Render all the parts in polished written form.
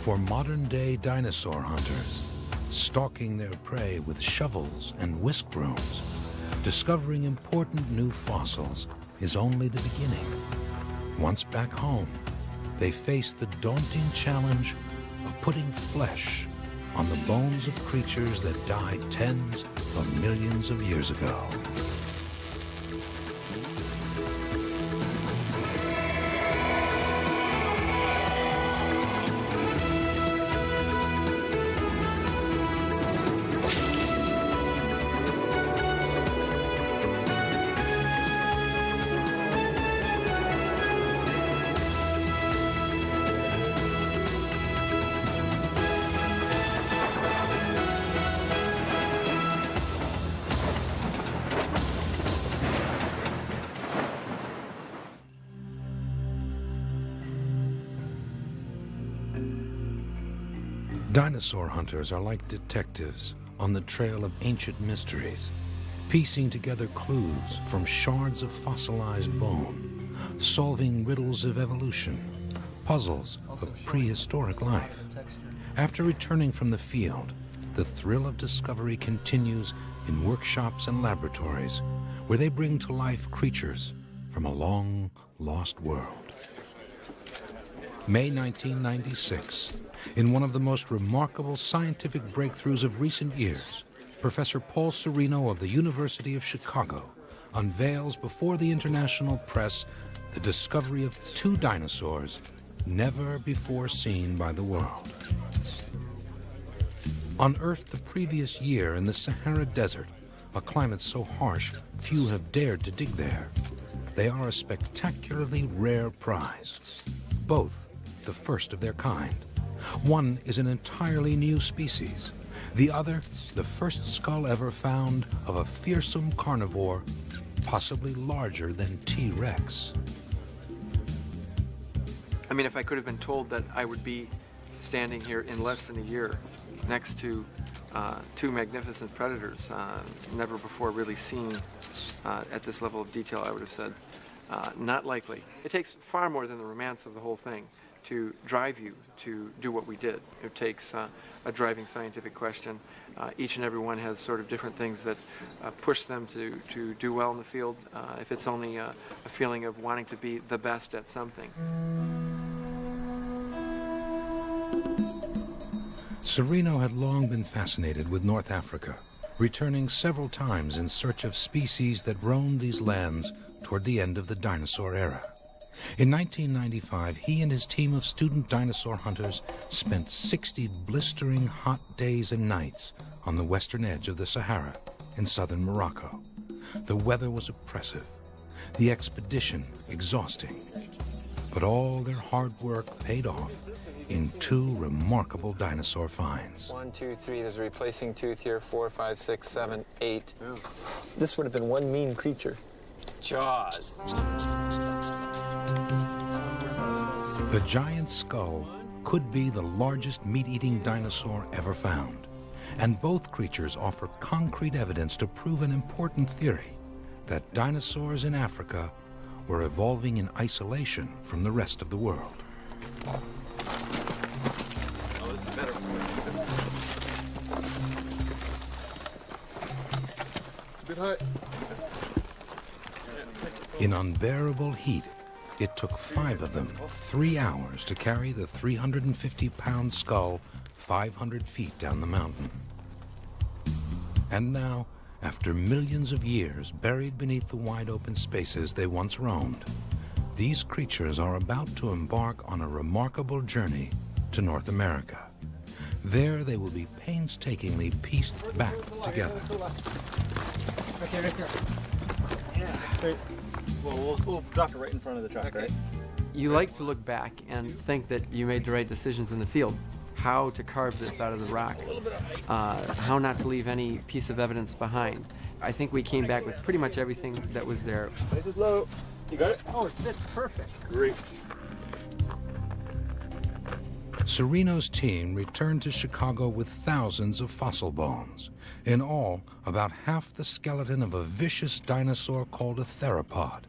For modern-day dinosaur hunters, stalking their prey with shovels and whisk brooms, discovering important new fossils is only the beginning. Once back home, they face the daunting challenge of putting flesh on the bones of creatures that died tens of millions of years ago. Dinosaur hunters are like detectives on the trail of ancient mysteries, piecing together clues from shards of fossilized bone, solving riddles of evolution, puzzles of prehistoric life. After returning from the field, the thrill of discovery continues in workshops and laboratories, where they bring to life creatures from a long lost world. May 1996. In one of the most remarkable scientific breakthroughs of recent years, Professor Paul Serino of the University of Chicago unveils before the international press the discovery of two dinosaurs never before seen by the world. Unearthed the previous year in the Sahara Desert, a climate so harsh few have dared to dig there, they are a spectacularly rare prize, both the first of their kind. One is an entirely new species. The other, the first skull ever found of a fearsome carnivore, possibly larger than T-Rex. I mean, if I could have been told that I would be standing here in less than a year next to two magnificent predators, never before really seen at this level of detail, I would have said, not likely. It takes far more than the romance of the whole thing to drive you to do what we did. It takes a driving scientific question. Each and every one has sort of different things that push them to do well in the field, if it's only a feeling of wanting to be the best at something. Serino had long been fascinated with North Africa, returning several times in search of species that roamed these lands toward the end of the dinosaur era. In 1995, he and his team of student dinosaur hunters spent 60 blistering hot days and nights on the western edge of the Sahara in southern Morocco. The weather was oppressive, the expedition exhausting, but all their hard work paid off in two remarkable dinosaur finds. 1, 2, 3, there's a replacing tooth here, 4, 5, 6, 7, 8. This would have been one mean creature. Jaws. The giant skull could be the largest meat-eating dinosaur ever found, and both creatures offer concrete evidence to prove an important theory, that dinosaurs in Africa were evolving in isolation from the rest of the world. Oh, this is better. A bit high. In unbearable heat, it took 5 of them 3 hours to carry the 350-pound skull 500 feet down the mountain. And now, after millions of years buried beneath the wide-open spaces they once roamed, these creatures are about to embark on a remarkable journey to North America. There they will be painstakingly pieced back together. Okay, right there. Yeah. Wait. Well, we'll drop it right in front of the truck, okay. Right? You like to look back and think that you made the right decisions in the field. How to carve this out of the rock. How not to leave any piece of evidence behind. I think we came back with pretty much everything that was there. Place is low. You got it? Oh, it fits perfect. Great. Serino's team returned to Chicago with thousands of fossil bones. In all, about half the skeleton of a vicious dinosaur called a theropod.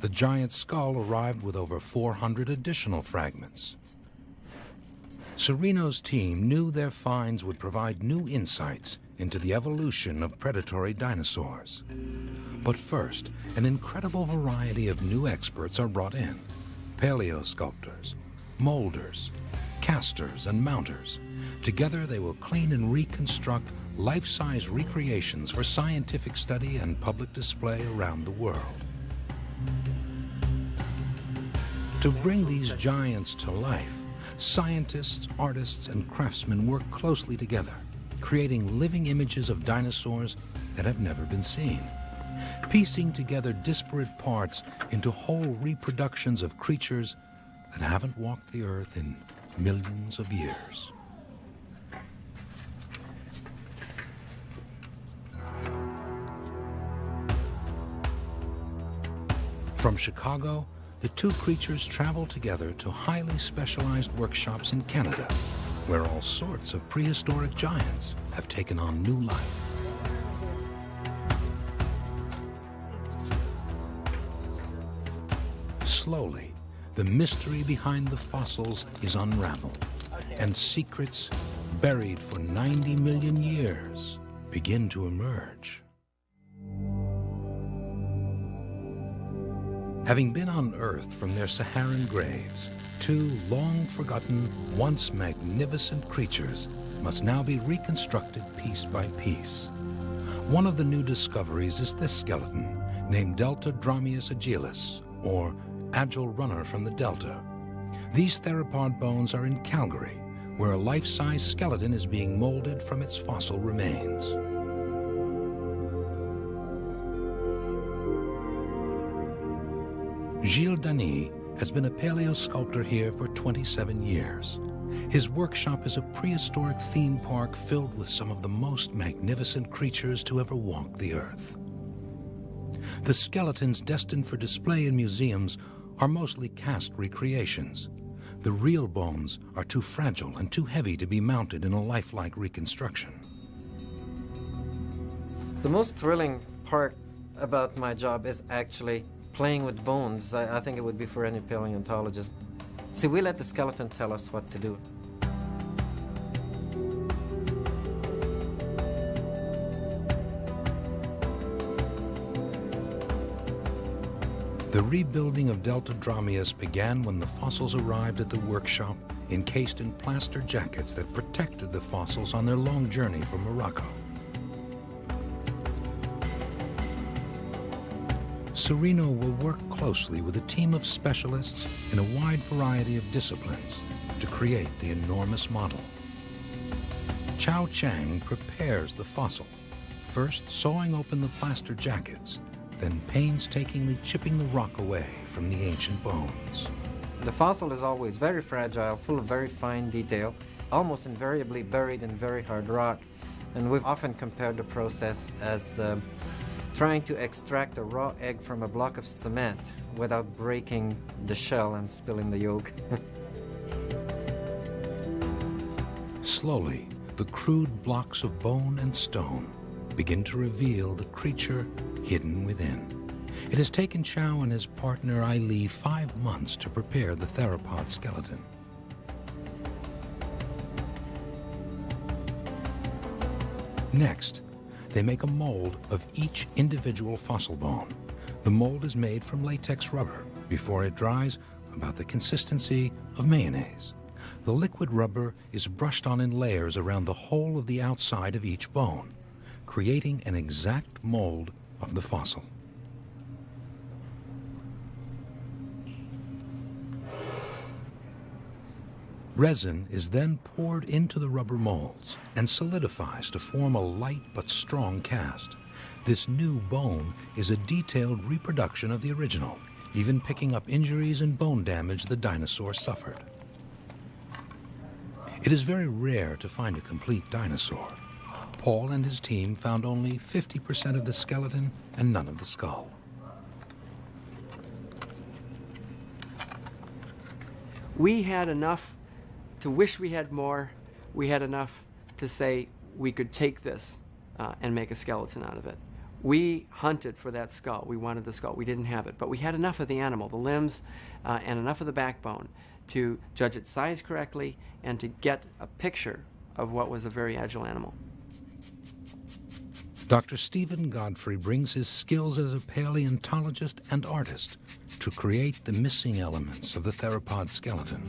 The giant skull arrived with over 400 additional fragments. Serino's team knew their finds would provide new insights into the evolution of predatory dinosaurs. But first, an incredible variety of new experts are brought in: paleosculptors, molders, casters, and mounters. Together, they will clean and reconstruct life-size recreations for scientific study and public display around the world. To bring these giants to life, scientists, artists, and craftsmen work closely together, creating living images of dinosaurs that have never been seen, piecing together disparate parts into whole reproductions of creatures that haven't walked the earth in millions of years. From Chicago, the two creatures travel together to highly specialized workshops in Canada, where all sorts of prehistoric giants have taken on new life. Slowly, the mystery behind the fossils is unraveled, and secrets buried for 90 million years begin to emerge. Having been unearthed from their Saharan graves, two long-forgotten, once magnificent creatures must now be reconstructed piece by piece. One of the new discoveries is this skeleton, named Deltadromeus agilis, or agile runner from the Delta. These theropod bones are in Calgary, where a life-size skeleton is being molded from its fossil remains. Gilles Denis has been a paleosculptor here for 27 years. His workshop is a prehistoric theme park filled with some of the most magnificent creatures to ever walk the earth. The skeletons destined for display in museums are mostly cast recreations. The real bones are too fragile and too heavy to be mounted in a lifelike reconstruction. The most thrilling part about my job is actually playing with bones. I think it would be for any paleontologist. See, we let the skeleton tell us what to do. The rebuilding of Deltadromeus began when the fossils arrived at the workshop encased in plaster jackets that protected the fossils on their long journey from Morocco. Serino will work closely with a team of specialists in a wide variety of disciplines to create the enormous model. Chao Chang prepares the fossil, first sawing open the plaster jackets, then painstakingly chipping the rock away from the ancient bones. The fossil is always very fragile, full of very fine detail, almost invariably buried in very hard rock. And we've often compared the process as trying to extract a raw egg from a block of cement without breaking the shell and spilling the yolk. Slowly, the crude blocks of bone and stone begin to reveal the creature hidden within. It has taken Chao and his partner Aili 5 months to prepare the theropod skeleton. Next, they make a mold of each individual fossil bone. The mold is made from latex rubber before it dries about the consistency of mayonnaise. The liquid rubber is brushed on in layers around the whole of the outside of each bone, creating an exact mold of the fossil. Resin is then poured into the rubber molds and solidifies to form a light but strong cast. This new bone is a detailed reproduction of the original, even picking up injuries and bone damage the dinosaur suffered. It is very rare to find a complete dinosaur. Paul and his team found only 50% of the skeleton and none of the skull. We had enough to wish we had more. We had enough to say we could take this and make a skeleton out of it. We hunted for that skull. We wanted the skull. We didn't have it, but we had enough of the animal, the limbs, and enough of the backbone to judge its size correctly, and to get a picture of what was a very agile animal. Dr. Stephen Godfrey brings his skills as a paleontologist and artist to create the missing elements of the theropod skeleton.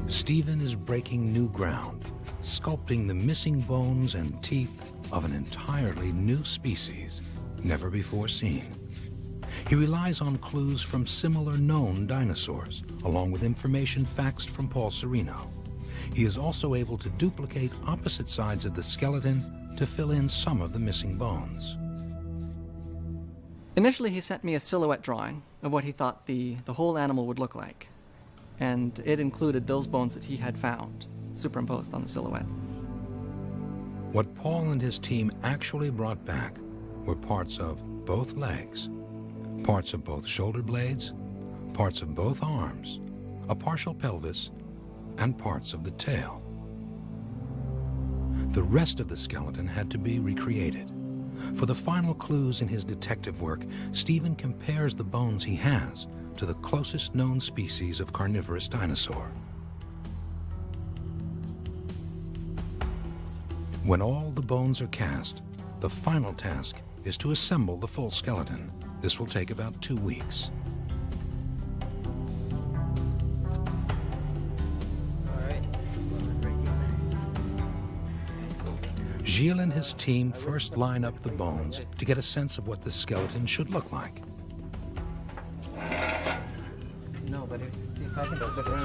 Stephen is breaking new ground, sculpting the missing bones and teeth of an entirely new species, never before seen. He relies on clues from similar known dinosaurs, along with information faxed from Paul Serino. He is also able to duplicate opposite sides of the skeleton to fill in some of the missing bones. Initially, he sent me a silhouette drawing of what he thought the whole animal would look like. And it included those bones that he had found, superimposed on the silhouette. What Paul and his team actually brought back were parts of both legs, parts of both shoulder blades, parts of both arms, a partial pelvis, and parts of the tail. The rest of the skeleton had to be recreated. For the final clues in his detective work, Stephen compares the bones he has to the closest known species of carnivorous dinosaur. When all the bones are cast, the final task is to assemble the full skeleton. This will take about 2 weeks. Gilles and his team first line up the bones to get a sense of what the skeleton should look like.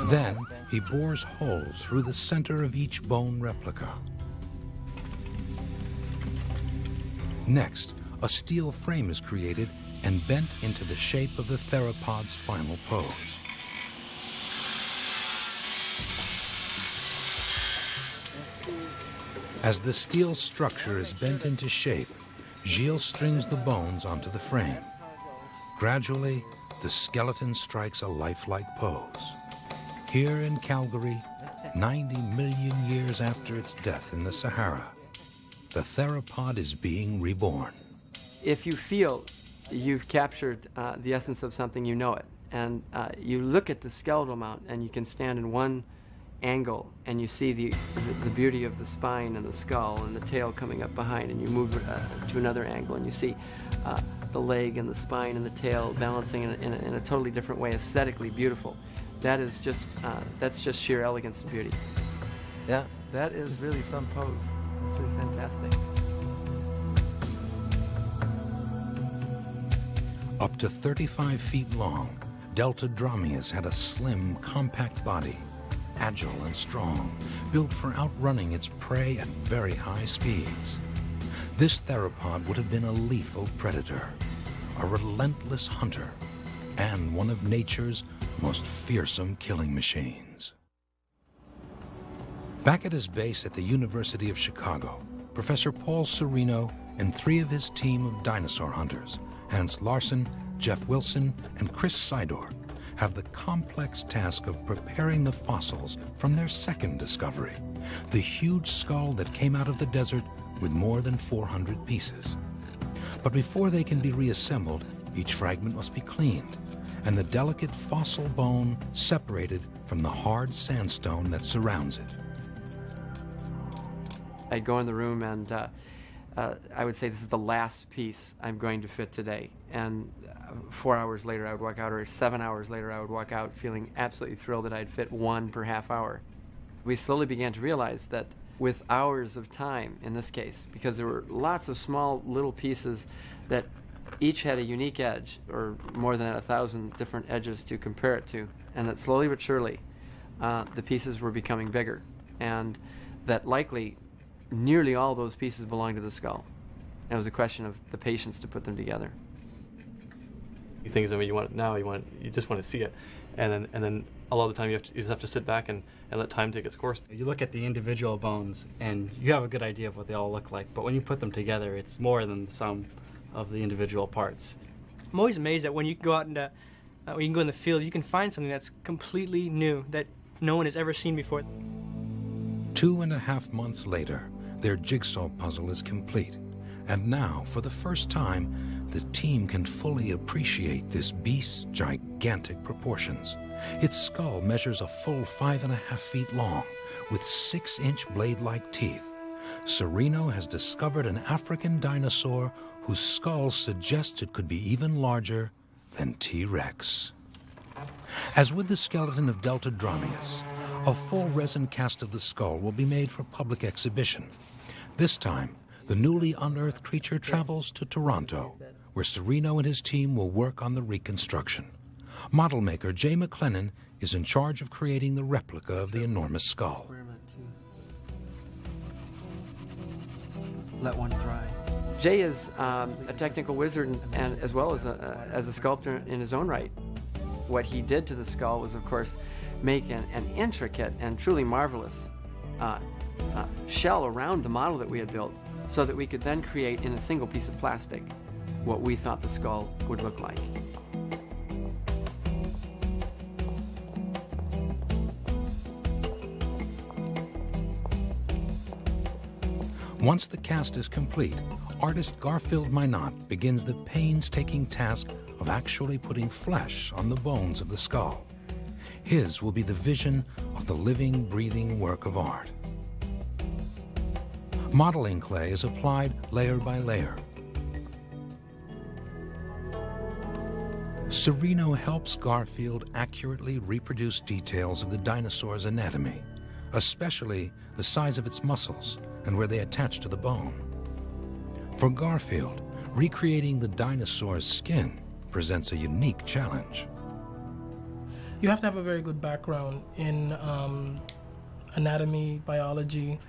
Then he bores holes through the center of each bone replica. Next, a steel frame is created and bent into the shape of the theropod's final pose. As the steel structure is bent into shape, Gilles strings the bones onto the frame. Gradually, the skeleton strikes a lifelike pose. Here in Calgary, 90 million years after its death in the Sahara, the theropod is being reborn. If you feel you've captured the essence of something, you know it. And you look at the skeletal mount and you can stand in one angle and you see the beauty of the spine and the skull and the tail coming up behind, and you move to another angle and you see the leg and the spine and the tail balancing in a totally different way, aesthetically beautiful. That is just, that's just sheer elegance and beauty. Yeah, that is really some pose. That's really fantastic. Up to 35 feet long, Deltadromeus had a slim, compact body, agile and strong, built for outrunning its prey at very high speeds. This theropod would have been a lethal predator, a relentless hunter, and one of nature's most fearsome killing machines. Back at his base at the University of Chicago, Professor Paul Serino and 3 of his team of dinosaur hunters, Hans Larsen, Jeff Wilson, and Chris Sidor, have the complex task of preparing the fossils from their second discovery, the huge skull that came out of the desert with more than 400 pieces. But before they can be reassembled, each fragment must be cleaned, and the delicate fossil bone separated from the hard sandstone that surrounds it. I'd go in the room and I would say, this is the last piece I'm going to fit today. And 4 hours later I would walk out, or 7 hours later I would walk out feeling absolutely thrilled that I'd fit one per half hour. We slowly began to realize that with hours of time in this case, because there were lots of small little pieces that each had a unique edge, or more than 1,000 different edges to compare it to, and that slowly but surely the pieces were becoming bigger, and that likely nearly all those pieces belonged to the skull. It was a question of the patience to put them together. Things, I mean, you just want to see it, and then a lot of the time you just have to sit back and let time take its course. You look at the individual bones and you have a good idea of what they all look like, but when you put them together, it's more than the sum of the individual parts. I'm always amazed that when you go out and when you can go in the field, you can find something that's completely new that no one has ever seen before. 2.5 months later, their jigsaw puzzle is complete. And now, for the first time, the team can fully appreciate this beast's gigantic proportions. Its skull measures a full 5.5 feet long, with 6-inch blade-like teeth. Serino has discovered an African dinosaur whose skull suggests it could be even larger than T-Rex. As with the skeleton of Deltadromeus, a full resin cast of the skull will be made for public exhibition. This time, the newly unearthed creature travels to Toronto, where Serino and his team will work on the reconstruction. Model maker Jay McLennan is in charge of creating the replica of the enormous skull. Let one dry. Jay is a technical wizard and as well as a sculptor in his own right. What he did to the skull was, of course, make an intricate and truly marvelous shell around the model that we had built, so that we could then create in a single piece of plastic what we thought the skull would look like. Once the cast is complete, artist Garfield Minot begins the painstaking task of actually putting flesh on the bones of the skull. His will be the vision of the living, breathing work of art. Modeling clay is applied layer by layer. Serino helps Garfield accurately reproduce details of the dinosaur's anatomy, especially the size of its muscles and where they attach to the bone. For Garfield, recreating the dinosaur's skin presents a unique challenge. You have to have a very good background in anatomy, biology.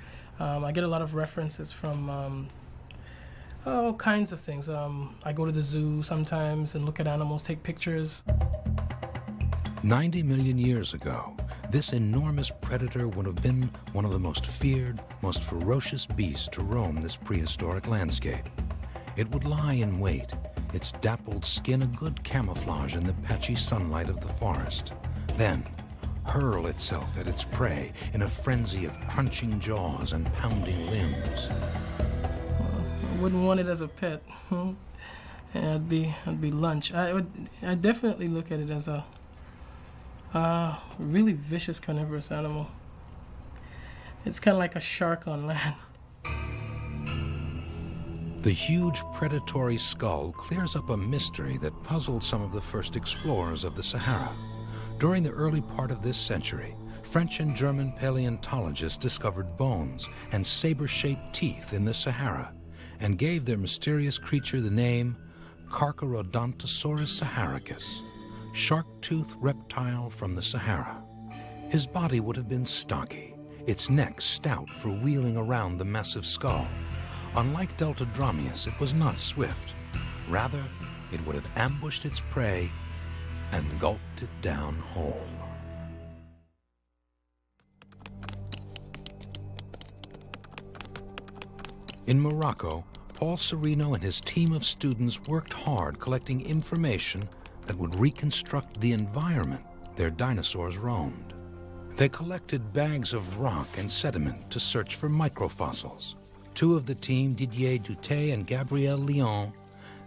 I get a lot of references from all kinds of things. I go to the zoo sometimes and look at animals, take pictures. 90 million years ago, this enormous predator would have been one of the most feared, most ferocious beasts to roam this prehistoric landscape. It would lie in wait, its dappled skin a good camouflage in the patchy sunlight of the forest, then hurl itself at its prey in a frenzy of crunching jaws and pounding limbs. I wouldn't want it as a pet. It'd be lunch. I'd definitely look at it as a really vicious carnivorous animal. It's kind of like a shark on land. The huge predatory skull clears up a mystery that puzzled some of the first explorers of the Sahara. During the early part of this century, French and German paleontologists discovered bones and saber-shaped teeth in the Sahara and gave their mysterious creature the name Carcharodontosaurus saharicus, shark-toothed reptile from the Sahara. His body would have been stocky, its neck stout for wheeling around the massive skull. Unlike Deltadromeus, it was not swift. Rather, it would have ambushed its prey and gulped it down whole. In Morocco, Paul Serino and his team of students worked hard collecting information that would reconstruct the environment their dinosaurs roamed. They collected bags of rock and sediment to search for microfossils. Two of the team, Didier Duté and Gabriel Lyon,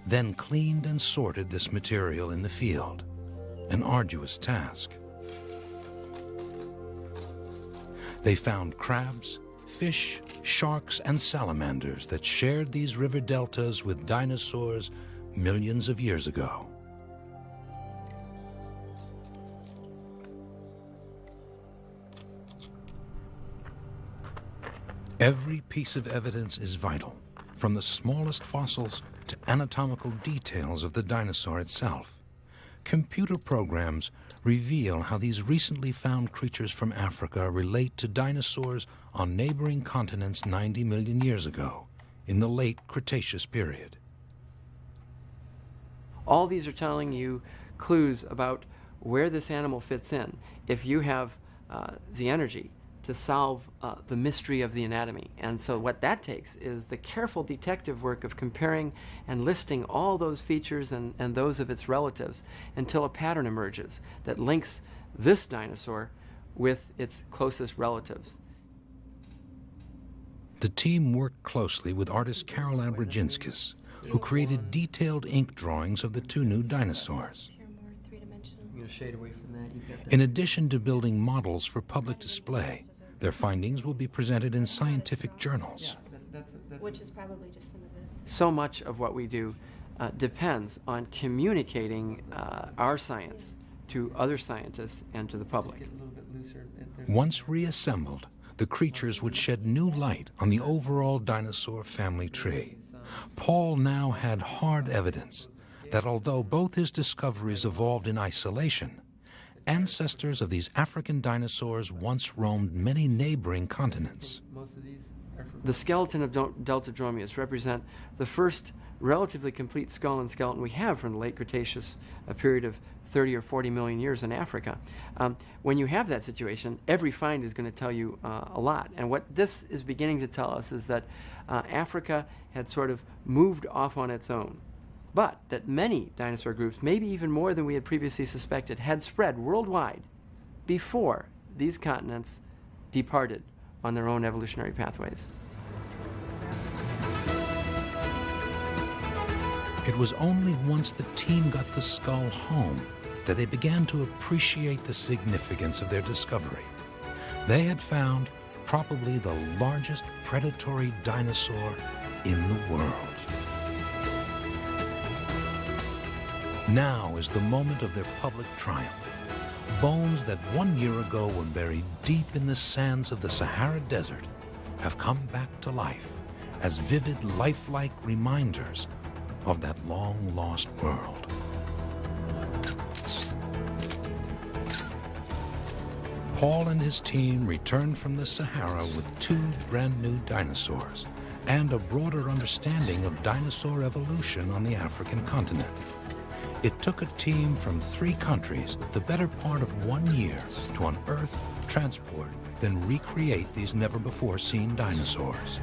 then cleaned and sorted this material in the field, an arduous task. They found crabs, fish, sharks, and salamanders that shared these river deltas with dinosaurs millions of years ago. Every piece of evidence is vital, from the smallest fossils to anatomical details of the dinosaur itself. Computer programs reveal how these recently found creatures from Africa relate to dinosaurs on neighboring continents 90 million years ago, in the late Cretaceous period. All these are telling you clues about where this animal fits in. If you have the energy to solve the mystery of the anatomy. And so what that takes is the careful detective work of comparing and listing all those features and those of its relatives until a pattern emerges that links this dinosaur with its closest relatives. The team worked closely with artist Karol Abroginskis, who created detailed ink drawings of the two new dinosaurs. In addition to building models for public display, their findings will be presented in scientific journals. Which is probably just some of this. So much of what we do depends on communicating our science to other scientists and to the public. Once reassembled, the creatures would shed new light on the overall dinosaur family tree. Paul now had hard evidence that although both his discoveries evolved in isolation, ancestors of these African dinosaurs once roamed many neighboring continents. The skeleton of Deltadromeus represent the first relatively complete skull and skeleton we have from the late Cretaceous, a period of 30 or 40 million years in Africa. When you have that situation, every find is going to tell you a lot. And what this is beginning to tell us is that Africa had sort of moved off on its own, but that many dinosaur groups, maybe even more than we had previously suspected, had spread worldwide before these continents departed on their own evolutionary pathways. It was only once the team got the skull home that they began to appreciate the significance of their discovery. They had found probably the largest predatory dinosaur in the world. Now is the moment of their public triumph. Bones that 1 year ago were buried deep in the sands of the Sahara Desert have come back to life as vivid, lifelike reminders of that long-lost world. Paul and his team returned from the Sahara with 2 brand-new dinosaurs and a broader understanding of dinosaur evolution on the African continent. It took a team from 3 countries the better part of 1 year to unearth, transport, then recreate these never-before-seen dinosaurs.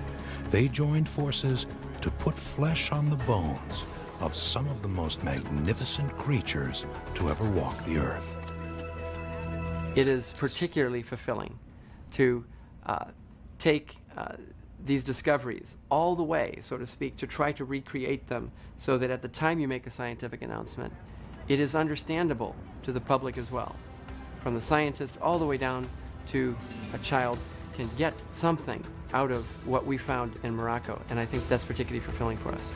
They joined forces to put flesh on the bones of some of the most magnificent creatures to ever walk the earth. It is particularly fulfilling to take these discoveries all the way, so to speak, to try to recreate them so that at the time you make a scientific announcement, it is understandable to the public as well. From the scientist all the way down to a child can get something out of what we found in Morocco, and I think that's particularly fulfilling for us.